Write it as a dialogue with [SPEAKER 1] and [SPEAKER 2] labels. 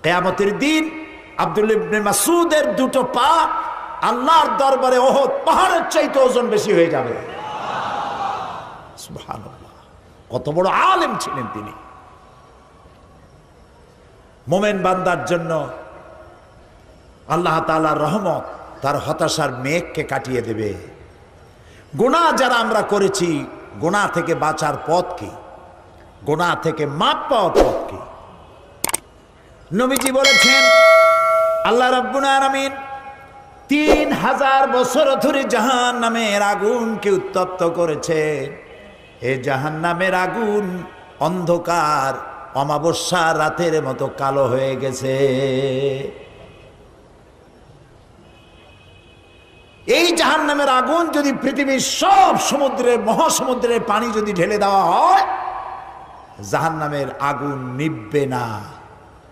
[SPEAKER 1] কিয়ামতের দিন আব্দুল্লাহ ইবনে মাসউদের দুটো পা আল্লাহর দরবারে ওহদ পাহাড়ের চাইতে ওজন বেশি হয়ে যাবে। সুবহানাল্লাহ, কত বড় আলেম ছিলেন তিনি। মোমেন বান্দার জন্য আল্লাহ তাআলার রহমত তার হতাশার মেঘকে কাটিয়ে দেবে। গুনাহ যারা আমরা করেছি, গুনাহ থেকে বাঁচার পথ কি? গুনাহ থেকে মাপ পাওয়ার পথ কি? নবীজি বলেছেন, আল্লাহ রাব্বুল আলামিন 3000 বছর ধরে জাহান্নামের আগুনকে উত্তপ্ত করেছে। এই জাহান্নামের আগুন অন্ধকার অমাবস্যা রাতের মতো কালো হয়ে গেছে। এই জাহান্নামের আগুন যদি পৃথিবীর সব সমুদ্রের মহাসমুদ্রের পানি যদি ঢেলে দেওয়া হয়, জাহান্নামের আগুন নিভবে না।